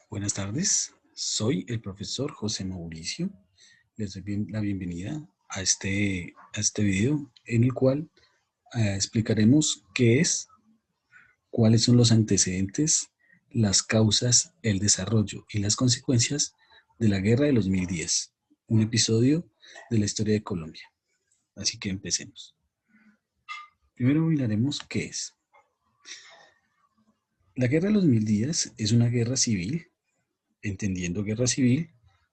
Buenas tardes, soy el profesor José Mauricio. Les doy la bienvenida a este video en el cual explicaremos qué es, cuáles son los antecedentes, las causas, el desarrollo y las consecuencias de la Guerra de los Mil Días, un episodio de la historia de Colombia. Así que empecemos. Primero miraremos qué es. La Guerra de los Mil Días es una guerra civil, entendiendo guerra civil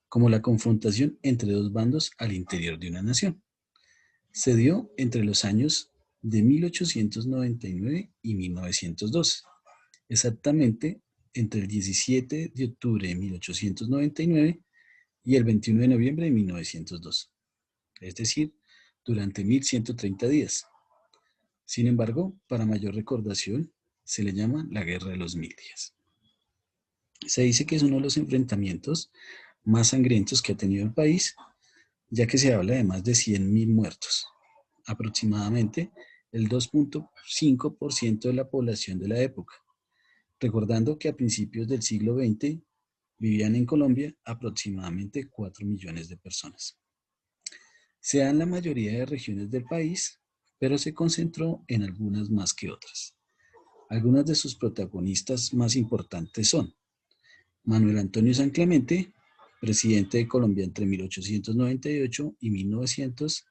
como la confrontación entre dos bandos al interior de una nación. Se dio entre los años de 1899 y 1912, exactamente entre el 17 de octubre de 1899 y el 21 de noviembre de 1912, es decir, durante 1130 días. Sin embargo, para mayor recordación, se le llama la Guerra de los Mil Días. Se dice que es uno de los enfrentamientos más sangrientos que ha tenido el país, ya que se habla de más de 100.000 muertos, aproximadamente el 2.5% de la población de la época, recordando que a principios del siglo XX vivían en Colombia aproximadamente 4 millones de personas. Se da en la mayoría de regiones del país, pero se concentró en algunas más que otras. Algunos de sus protagonistas más importantes son Manuel Antonio San Clemente, presidente de Colombia entre 1898 y 1900,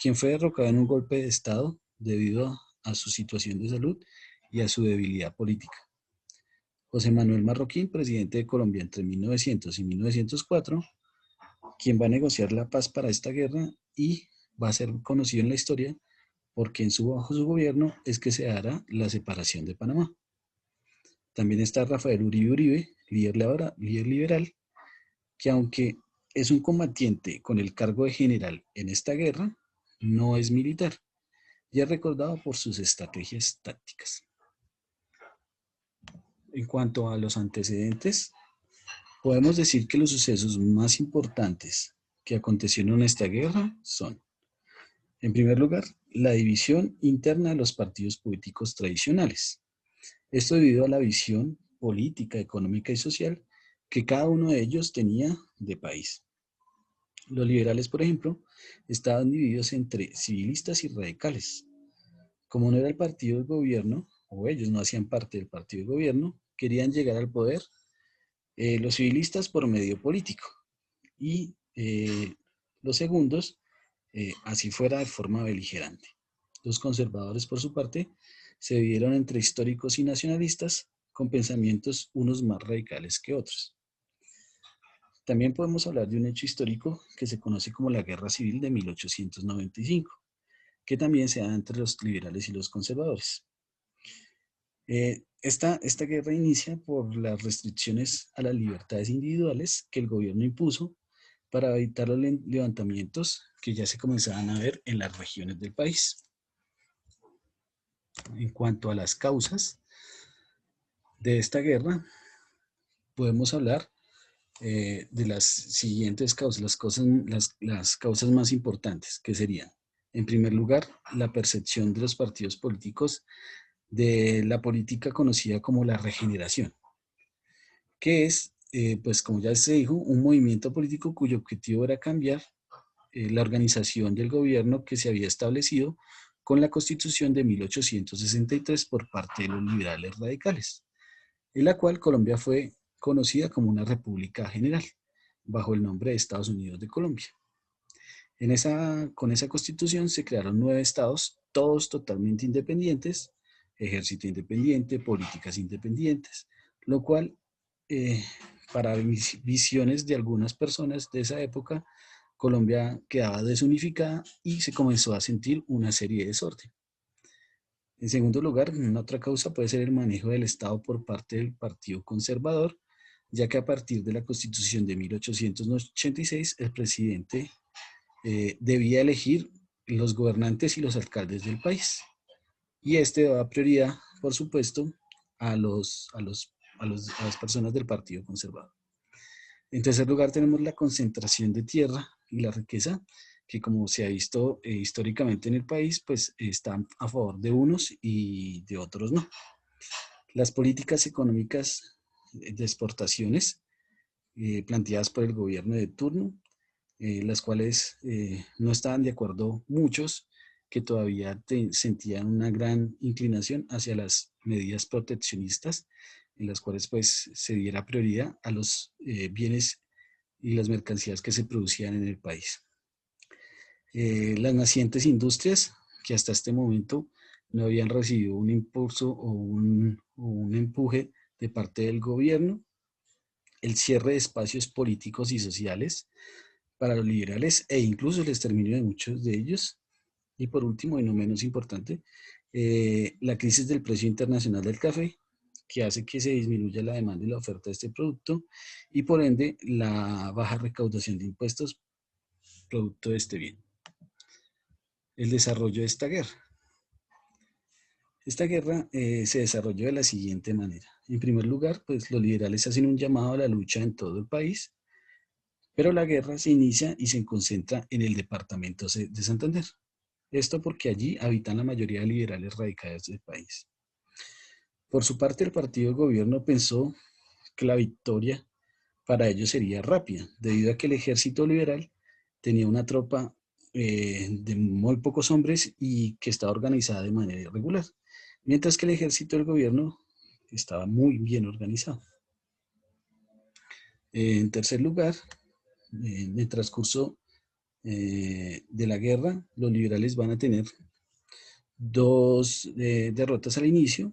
quien fue derrocado en un golpe de Estado debido a su situación de salud y a su debilidad política. José Manuel Marroquín, presidente de Colombia entre 1900 y 1904, quien va a negociar la paz para esta guerra y va a ser conocido en la historia porque bajo su gobierno es que se dará la separación de Panamá. También está Rafael Uribe Uribe, líder liberal, que aunque es un combatiente con el cargo de general en esta guerra, no es militar y es recordado por sus estrategias tácticas. En cuanto a los antecedentes, podemos decir que los sucesos más importantes que acontecieron en esta guerra son, en primer lugar, la división interna de los partidos políticos tradicionales. Esto debido a la visión política, económica y social que cada uno de ellos tenía de país. Los liberales, por ejemplo, estaban divididos entre civilistas y radicales. Como no era el partido del gobierno, o ellos no hacían parte del partido del gobierno, querían llegar al poder los civilistas por medio político y los segundos, así fuera de forma beligerante. Los conservadores, por su parte, se dividieron entre históricos y nacionalistas, con pensamientos unos más radicales que otros. También podemos hablar de un hecho histórico que se conoce como la Guerra Civil de 1895, que también se da entre los liberales y los conservadores. Esta guerra inicia por las restricciones a las libertades individuales que el gobierno impuso para evitar los levantamientos que ya se comenzaban a ver en las regiones del país. En cuanto a las causas de esta guerra, podemos hablar de las siguientes causas, las causas más importantes, que serían, en primer lugar, la percepción de los partidos políticos de la política conocida como la regeneración, que es, pues como ya se dijo, un movimiento político cuyo objetivo era cambiar la organización del gobierno que se había establecido con la Constitución de 1863 por parte de los liberales radicales, en la cual Colombia fue conocida como una república general, bajo el nombre de Estados Unidos de Colombia. Con esa constitución se crearon 9 estados, todos totalmente independientes, ejército independiente, políticas independientes, lo cual, eh, para visiones de algunas personas de esa época, Colombia quedaba desunificada y se comenzó a sentir una serie de desorden. En segundo lugar, una otra causa puede ser el manejo del Estado por parte del Partido Conservador, ya que a partir de la Constitución de 1886 el presidente debía elegir los gobernantes y los alcaldes del país. Y este daba prioridad, por supuesto, a las personas del Partido Conservador. En tercer lugar, tenemos la concentración de tierra y la riqueza, que como se ha visto históricamente en el país, pues están a favor de unos y de otros no. Las políticas económicas de exportaciones planteadas por el gobierno de turno, las cuales no estaban de acuerdo muchos, que todavía sentían una gran inclinación hacia las medidas proteccionistas, en las cuales pues se diera prioridad a los bienes y las mercancías que se producían en el país. Las nacientes industrias que hasta este momento no habían recibido un impulso o un empuje de parte del gobierno, el cierre de espacios políticos y sociales para los liberales e incluso el exterminio de muchos de ellos. Y por último, y no menos importante, la crisis del precio internacional del café, que hace que se disminuya la demanda y la oferta de este producto y por ende la baja recaudación de impuestos producto de este bien. El desarrollo de esta guerra. Esta guerra se desarrolló de la siguiente manera. En primer lugar, pues los liberales hacen un llamado a la lucha en todo el país, pero la guerra se inicia y se concentra en el departamento de Santander. Esto porque allí habitan la mayoría de liberales radicados del país. Por su parte, el partido de gobierno pensó que la victoria para ellos sería rápida, debido a que el ejército liberal tenía una tropa de muy pocos hombres y que estaba organizada de manera irregular, mientras que el ejército del gobierno estaba muy bien organizado. En tercer lugar, en el transcurso de la guerra, los liberales van a tener dos derrotas al inicio,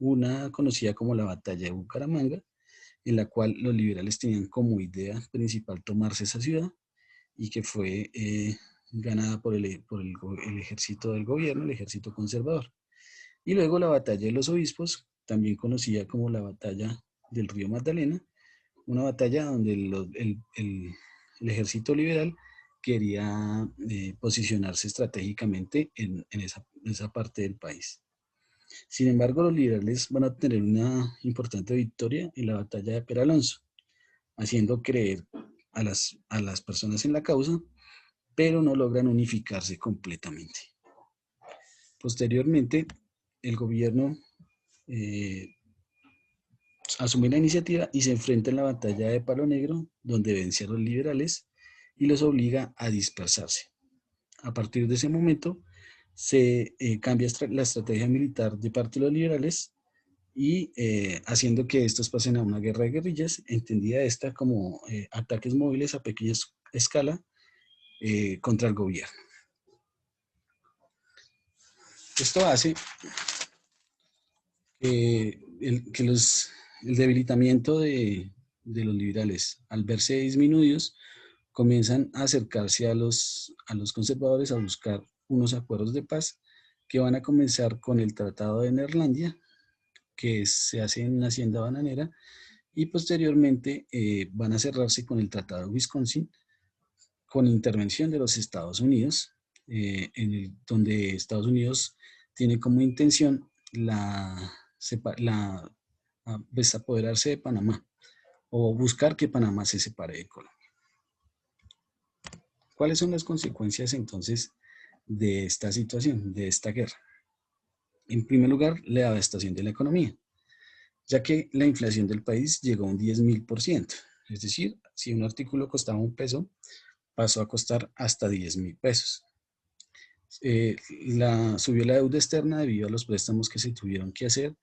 una conocida como la batalla de Bucaramanga, en la cual los liberales tenían como idea principal tomarse esa ciudad y que fue ganada por el ejército del gobierno, el ejército conservador. Y luego la batalla de los obispos, también conocida como la batalla del río Magdalena, una batalla donde el ejército liberal quería posicionarse estratégicamente en esa parte del país. Sin embargo, los liberales van a tener una importante victoria en la batalla de Peralonso, haciendo creer a las personas en la causa, pero no logran unificarse completamente. Posteriormente, el gobierno eh, asume la iniciativa y se enfrenta en la batalla de Palo Negro, donde vence a los liberales y los obliga a dispersarse. A partir de ese momento, se cambia la estrategia militar de parte de los liberales y haciendo que estos pasen a una guerra de guerrillas, entendida esta como ataques móviles a pequeña escala contra el gobierno. Esto hace el debilitamiento de los liberales, al verse disminuidos, comienzan a acercarse a los conservadores a buscar unos acuerdos de paz que van a comenzar con el Tratado de Neerlandia, que se hace en una hacienda bananera, y posteriormente van a cerrarse con el Tratado de Wisconsin, con intervención de los Estados Unidos, donde Estados Unidos tiene como intención apoderarse de Panamá o buscar que Panamá se separe de Colombia. ¿Cuáles son las consecuencias entonces de esta situación, de esta guerra? En primer lugar, la devastación de la economía, ya que la inflación del país llegó a un 10.000%. Es decir, si un artículo costaba $1, pasó a costar hasta 10.000 pesos. Subió la deuda externa debido a los préstamos que se tuvieron que hacer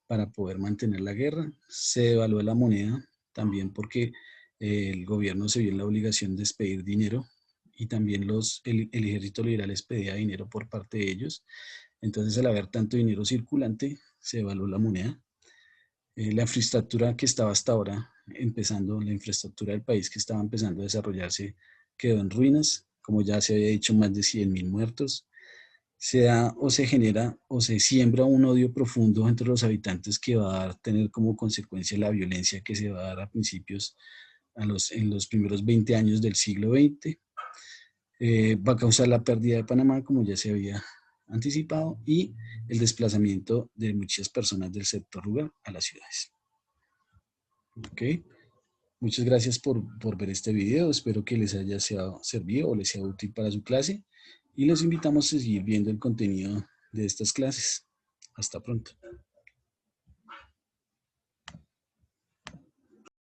para poder mantener la guerra. Se devaluó la moneda también porque el gobierno se vio en la obligación de expedir dinero y también el ejército liberal les pedía dinero por parte de ellos. Entonces, al haber tanto dinero circulante, se devaluó la moneda. La infraestructura que estaba hasta ahora empezando, la infraestructura del país que estaba empezando a desarrollarse, quedó en ruinas, como ya se había dicho, más de 100.000 muertos. Se da o se genera o se siembra un odio profundo entre los habitantes que va a tener como consecuencia la violencia que se va a dar a principios, en los primeros 20 años del siglo XX. Va a causar la pérdida de Panamá, como ya se había anticipado, y el desplazamiento de muchas personas del sector rural a las ciudades. Ok, muchas gracias por ver este video. Espero que les haya servido o les sea útil para su clase y los invitamos a seguir viendo el contenido de estas clases. Hasta pronto.